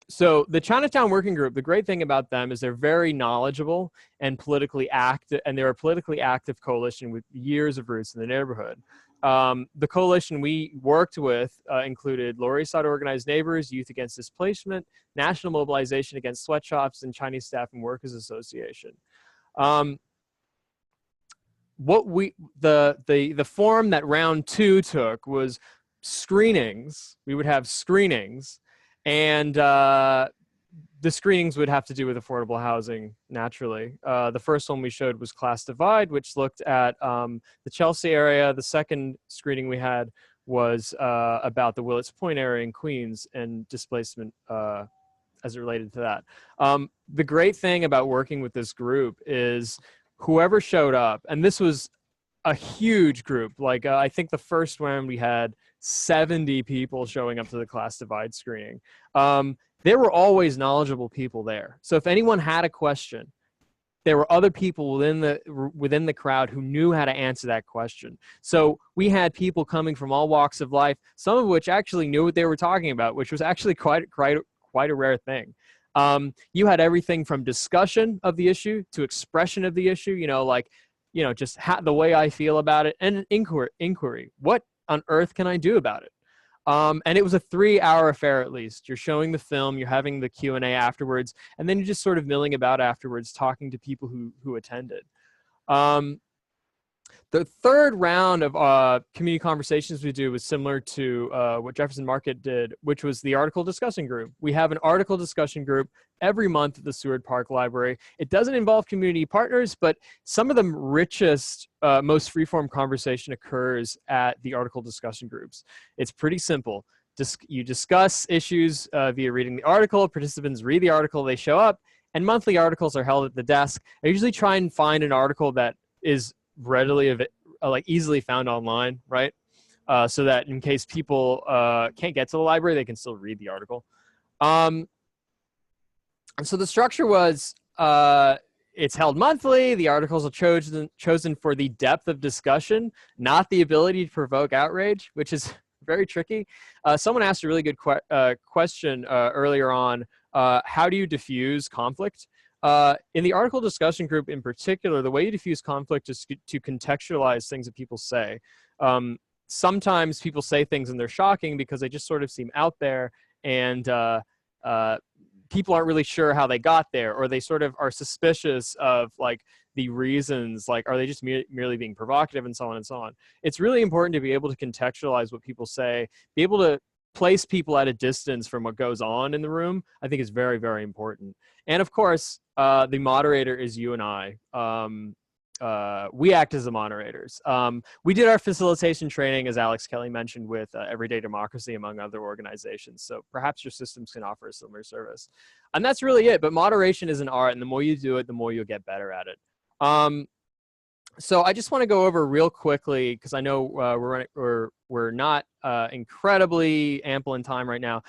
So the Chinatown Working Group, the great thing about them is they're very knowledgeable and politically active, and they're a politically active coalition with years of roots in the neighborhood. The coalition we worked with included Lower East Side Organized Neighbors, Youth Against Displacement, National Mobilization Against Sweatshops, and Chinese Staff and Workers Association. The form that round 2 took was screenings. We would have screenings, and the screenings would have to do with affordable housing, naturally. The first one we showed was Class Divide, which looked at the Chelsea area. The second screening we had was about the Willets Point area in Queens and displacement as it related to that. The great thing about working with this group is whoever showed up, and this was a huge group. Like I think the first round we had 70 people showing up to the class divide screening. There were always knowledgeable people there. So if anyone had a question, there were other people within the crowd who knew how to answer that question. So we had people coming from all walks of life, some of which actually knew what they were talking about, which was actually quite a rare thing. You had everything from discussion of the issue to expression of the issue, just the way I feel about it, and inquiry. What on earth can I do about it? And it was a 3-hour affair at least. You're showing the film, you're having the Q&A afterwards, and then you're just sort of milling about afterwards, talking to people who attended. The third round of community conversations we do was similar to what Jefferson Market did, which was the article discussion group. We have an article discussion group every month at the Seward Park Library. It doesn't involve community partners, but some of the richest, most freeform conversation occurs at the article discussion groups. It's pretty simple. You discuss issues via reading the article, participants read the article, they show up, and monthly articles are held at the desk. I usually try and find an article that is readily easily found online, right? So that in case people can't get to the library, they can still read the article. And so the structure was it's held monthly. The articles are chosen for the depth of discussion, not the ability to provoke outrage, which is very tricky. Someone asked a really good question earlier on. How do you diffuse conflict? In the article discussion group in particular, the way you diffuse conflict is to contextualize things that people say. Sometimes people say things and they're shocking because they just sort of seem out there, and people aren't really sure how they got there, or they sort of are suspicious of the reasons, are they just merely being provocative, and so on and so on. It's really important to be able to contextualize what people say, be able to place people at a distance from what goes on in the room. I think is very, very important. And of course, the moderator is you and I. We act as the moderators. We did our facilitation training, as Alex Kelly mentioned, with Everyday Democracy, among other organizations. So perhaps your systems can offer a similar service. And that's really it. But moderation is an art, and the more you do it, the more you'll get better at it. So I just want to go over real quickly, because I know we're not incredibly ample in time right now,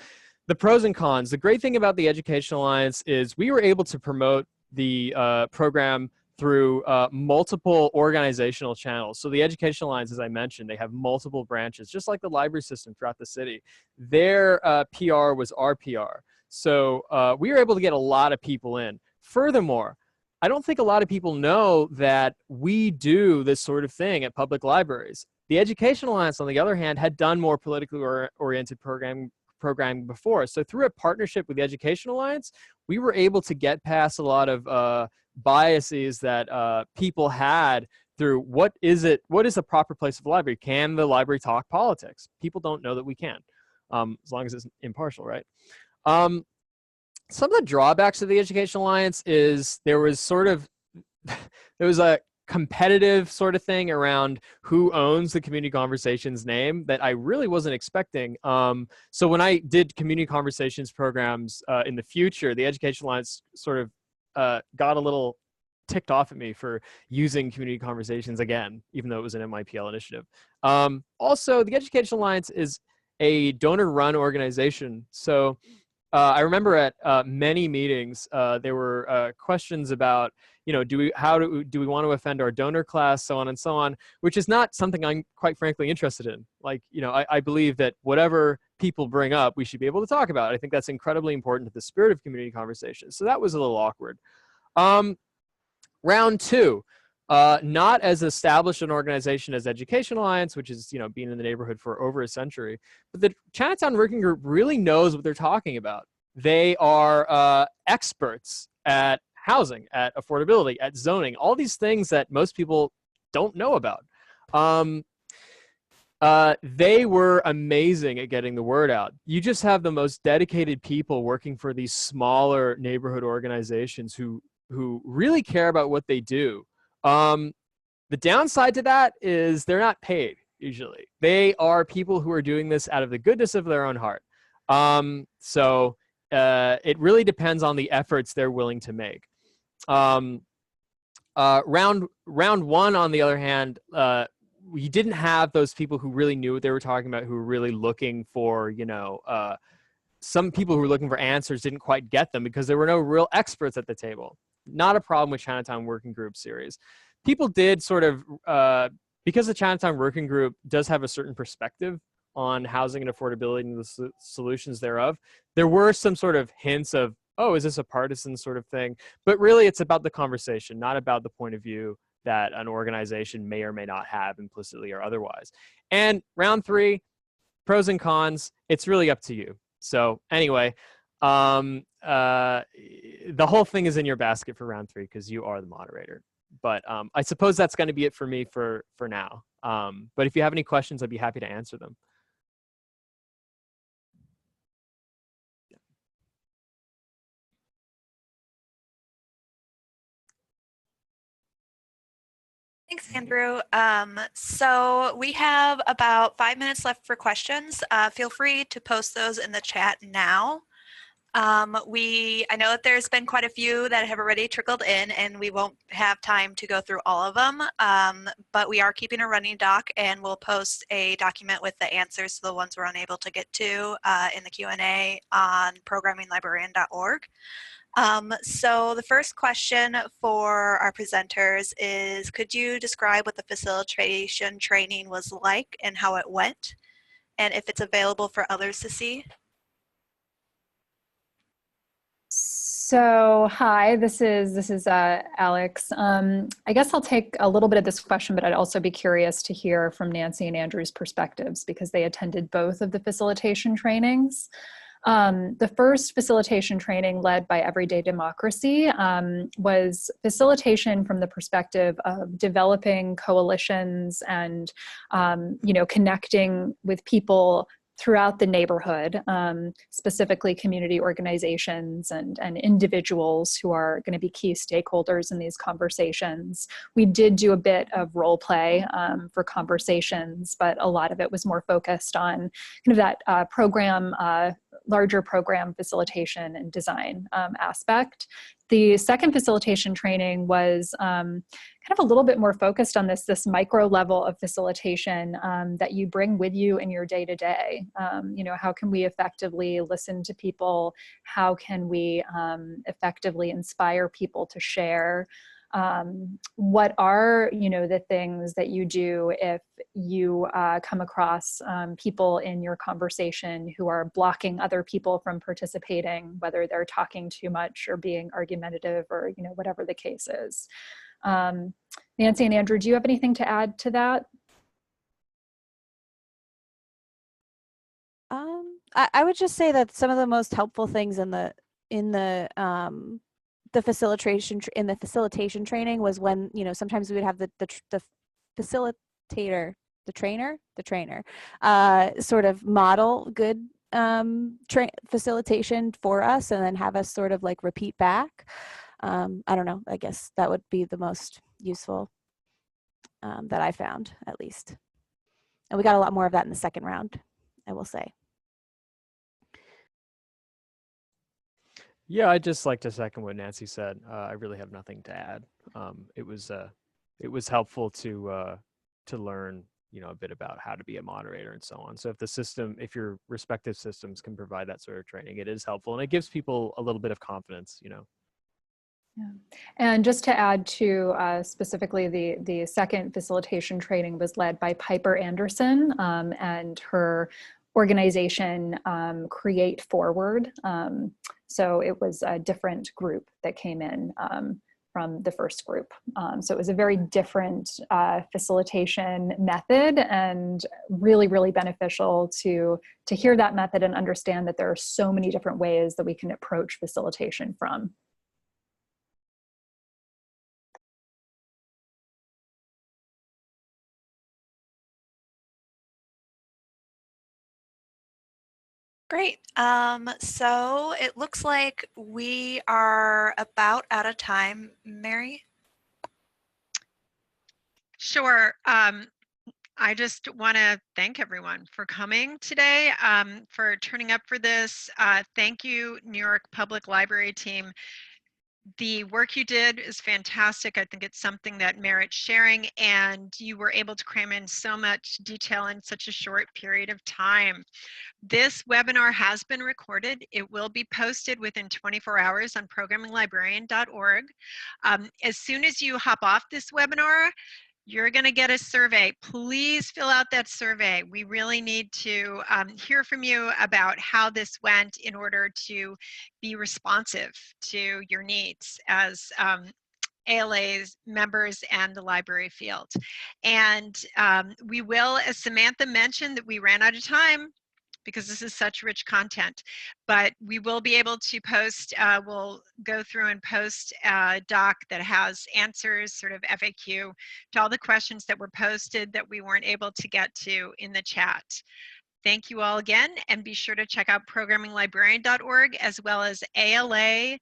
the pros and cons. The great thing about the Education Alliance is we were able to promote the program through multiple organizational channels. So the Education Alliance, as I mentioned, they have multiple branches, just like the library system throughout the city. Their PR was our PR. So we were able to get a lot of people in. Furthermore, I don't think a lot of people know that we do this sort of thing at public libraries. The Education Alliance, on the other hand, had done more politically oriented programming before. So through a partnership with the Education Alliance, we were able to get past a lot of biases that people had through what is a proper place of the library? Can the library talk politics? People don't know that we can, as long as it's impartial, right? Some of the drawbacks of the Education Alliance is there was a competitive sort of thing around who owns the community conversations name that I really wasn't expecting. So when I did community conversations programs in the future, the Education Alliance sort of got a little ticked off at me for using community conversations again, even though it was an NYPL initiative. Also, the Education Alliance is a donor-run organization. So I remember at many meetings, there were questions about, do we want to offend our donor class, so on and so on, which is not something I'm quite frankly interested in. I believe that whatever people bring up, we should be able to talk about. I think that's incredibly important to the spirit of community conversation. So that was a little awkward. Round two, not as established an organization as Education Alliance, which is, been in the neighborhood for over a century, but the Chinatown Working Group really knows what they're talking about. They are experts at housing, at affordability, at zoning, all these things that most people don't know about. They were amazing at getting the word out. You just have the most dedicated people working for these smaller neighborhood organizations who really care about what they do. The downside to that is they're not paid, usually. They are people who are doing this out of the goodness of their own heart. So it really depends on the efforts they're willing to make. Round one, on the other hand, we didn't have those people who really knew what they were talking about, who were really looking for, you know, some people who were looking for answers didn't quite get them because there were no real experts at the table. Not a problem with Chinatown Working Group series. People did sort of, because the Chinatown Working Group does have a certain perspective on housing and affordability and the solutions thereof, there were some sort of hints of, oh, is this a partisan sort of thing? But really, it's about the conversation, not about the point of view that an organization may or may not have implicitly or otherwise. And round 3, pros and cons, it's really up to you. So anyway, the whole thing is in your basket for round 3 because you are the moderator. But I suppose that's going to be it for me for now. But if you have any questions, I'd be happy to answer them. Thanks, Andrew. So we have about 5 minutes left for questions. Feel free to post those in the chat now. I know that there's been quite a few that have already trickled in, and we won't have time to go through all of them, but we are keeping a running doc, and we'll post a document with the answers to the ones we're unable to get to in the Q&A on programminglibrarian.org. So the first question for our presenters is, could you describe what the facilitation training was like and how it went, and if it's available for others to see? So, hi, this is Alex. I guess I'll take a little bit of this question, but I'd also be curious to hear from Nancy and Andrew's perspectives because they attended both of the facilitation trainings. The first facilitation training led by Everyday Democracy was facilitation from the perspective of developing coalitions and, you know, connecting with people throughout the neighborhood, specifically community organizations and individuals who are going to be key stakeholders in these conversations. We did do a bit of role play for conversations, but a lot of it was more focused on kind of that program, larger program facilitation and design aspect. The second facilitation training was kind of a little bit more focused on this micro level of facilitation that you bring with you in your day-to-day. You know, how can we effectively listen to people? How can we effectively inspire people to share? What are, you know, the things that you do if you come across people in your conversation who are blocking other people from participating, whether they're talking too much or being argumentative or, you know, whatever the case is. Nancy and Andrew, do you have anything to add to that? I would just say that some of the most helpful things in the facilitation training was when, you know, sometimes we would have the facilitator, the trainer, sort of model good facilitation for us and then have us sort of like repeat back. I don't know, I guess that would be the most useful that I found, at least. And we got a lot more of that in the second round, I will say. Yeah, I'd just like to second what Nancy said. I really have nothing to add. It was helpful to learn, you know, a bit about how to be a moderator and so on. So if your respective systems can provide that sort of training, it is helpful and it gives people a little bit of confidence, you know. Yeah. And just to add to specifically the second facilitation training was led by Piper Anderson and her organization Create Forward. So it was a different group that came in from the first group. So it was a very different facilitation method and really, really beneficial to hear that method and understand that there are so many different ways that we can approach facilitation from. Great. So it looks like we are about out of time. Mary? Sure. I just want to thank everyone for coming today, for turning up for this. Thank you, New York Public Library team. The work you did is fantastic. I think it's something that merits sharing, and you were able to cram in so much detail in such a short period of time. This webinar has been recorded. It will be posted within 24 hours on programminglibrarian.org. As soon as you hop off this webinar, you're going to get a survey. Please fill out that survey. We really need to hear from you about how this went in order to be responsive to your needs as ALA's members and the library field. And we will, as Samantha mentioned, that we ran out of time because this is such rich content, but we will be able to post, we'll go through and post a doc that has answers, sort of FAQ, to all the questions that were posted that we weren't able to get to in the chat. Thank you all again, and be sure to check out programminglibrarian.org as well as ALA.org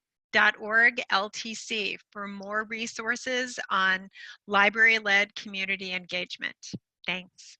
LTC for more resources on library-led community engagement. Thanks.